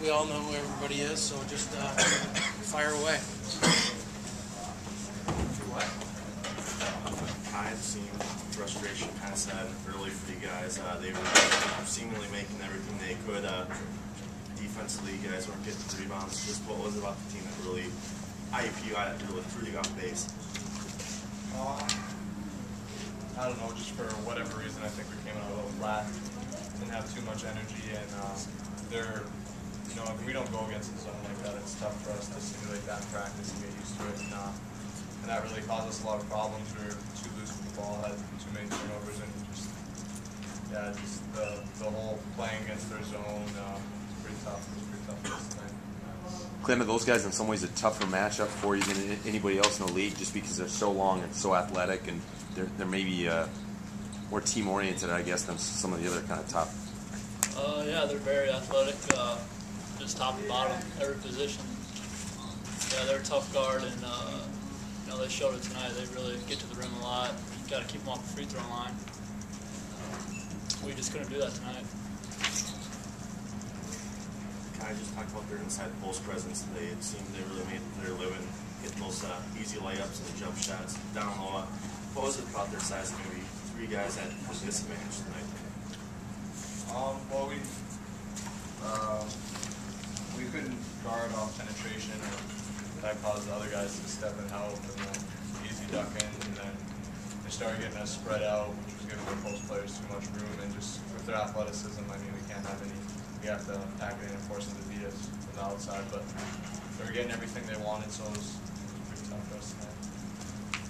we all know who everybody is, so just fire away. I've seen frustration kind of set early for you guys. They were seemingly making everything they could. Defensively, you guys weren't getting the rebounds. Just what was it about the team that really IEP got really threw you off base? I don't know, just for whatever reason, I think we came out a little flat. Didn't have too much energy, and if we don't go against the zone like that, it's tough for us to simulate that in practice and get used to it. And that really caused us a lot of problems. We were too loose with the ball, had too many turnovers, and just the whole playing against their zone was pretty tough. It was pretty tough for us tonight. Clem, are those guys in some ways a tougher matchup for you than anybody else in the league, just because they're so long and so athletic, and they're maybe more team-oriented, I guess, than some of the other kind of top? Yeah, they're very athletic, just top to bottom, every position. Yeah, they're a tough guard, and they showed it tonight. They really get to the rim a lot. You got to keep them off the free throw line. We just couldn't do that tonight. Can I just talk about their inside post presence? It seemed they really made their living getting those easy layups and jump shots down low. What was it about their size? Maybe three guys at a disadvantage tonight. Well, we couldn't guard off penetration, and that caused the other guys to step and help, and then easy duck in, and then they started getting us spread out, which was giving the post players too much room, and just with their athleticism, I mean, we can't have any. We have to pack it in and force them to beat us from the outside, but they were getting everything they wanted, so it was pretty tough for us tonight.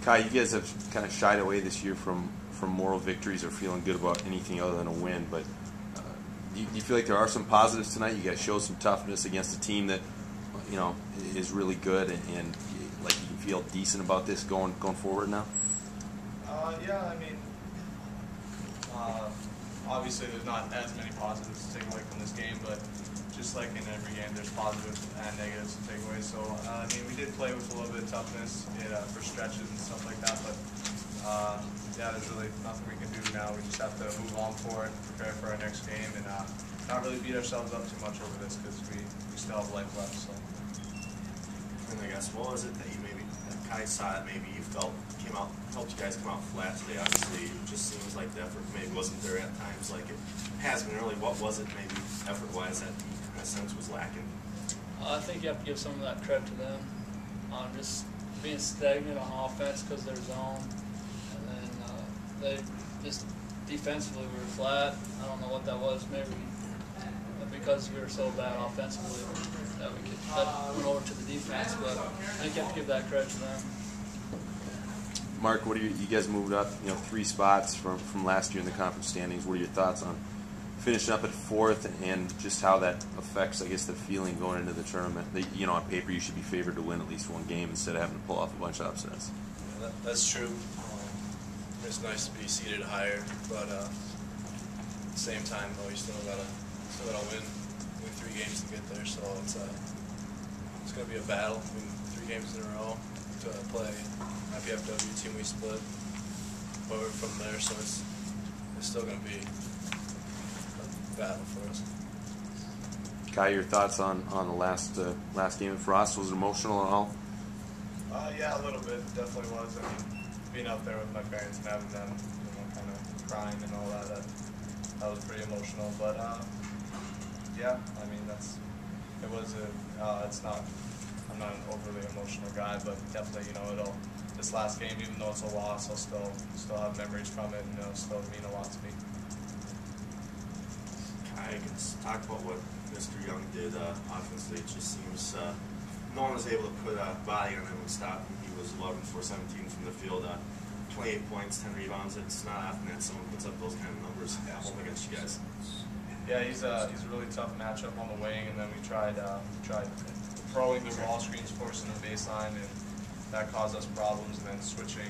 Kai, you guys have kind of shied away this year from moral victories or feeling good about anything other than a win, but do you feel like there are some positives tonight? You guys showed some toughness against a team that is really good, and like you can feel decent about this going forward now. Yeah, I mean, obviously there's not as many positives to take away from this game, but just like in every game, there's positives and negatives to take away. So I mean, we did play with a little bit of toughness for stretches and stuff like that, but yeah, there's really nothing we can do now. We just have to move on forward, prepare for our next game, and not really beat ourselves up too much over this because we still have life left. So. And I guess, what was it that you maybe, that Kai saw it, maybe you felt helped you guys come out flat today? Obviously, it just seems like the effort maybe wasn't there at times like it has been early. What was it maybe effort-wise that in a sense was lacking? I think you have to give some of that credit to them. Just being stagnant on offense because of their zone. They just defensively we were flat. I don't know what that was. Maybe because we were so bad offensively that went over to the defense. But I think you have to give that credit to them. Mark, what are you guys moved up? 3 spots from last year in the conference standings. What are your thoughts on finishing up at 4th and just how that affects, I guess, the feeling going into the tournament? On paper you should be favored to win at least one game instead of having to pull off a bunch of upsets. Yeah, that's true. It's nice to be seated higher, but at the same time, though, you still gotta win 3 games to get there. So it's gonna be a battle. Win 3 games in a row to play IPFW team we split over from there. So it's still gonna be a battle for us. Kai, your thoughts on the last game at Frost? Was it emotional at all? Yeah, a little bit. It definitely was. I mean, being out there with my parents and having them, kind of crying and all that was pretty emotional. But yeah, I mean, I'm not an overly emotional guy, but definitely, this last game, even though it's a loss, I'll still have memories from it, and it'll still mean a lot to me. I can talk about what Mr. Young did offensively. It just seems no one was able to put a body on him and stop him. He was 11 for 17 from the field, 28 points, 10 rebounds. It's not often that someone puts up those kind of numbers at home against you guys. Yeah, he's a really tough matchup on the wing, and then we tried throwing the ball screens, forcing the baseline, and that caused us problems. And then switching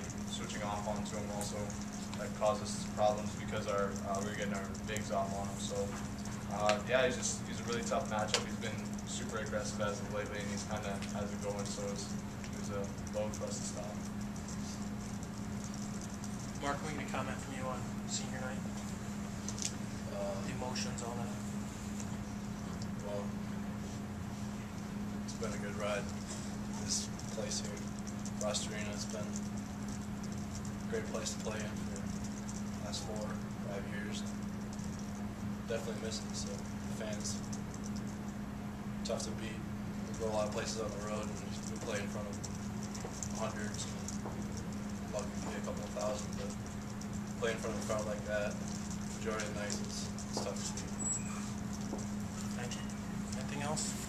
off onto him also, that caused us problems because we were getting our bigs off on him. So yeah, he's a really tough matchup. He's been super aggressive as of lately, and he's kind of has it going. So it was a load for us to stop. Mark, we need a comment from you on senior night. The emotions, all that. Well, been a good ride. This place here, Frost Arena, has been a great place to play in for the last 4 or 5 years. Definitely miss it. So the fans, tough to beat. We go a lot of places on the road and we play in front of hundreds. And lucky to get a couple of thousand, but play in front of a crowd like that, majority of the nights, it's tough to beat. Thank you. Anything else?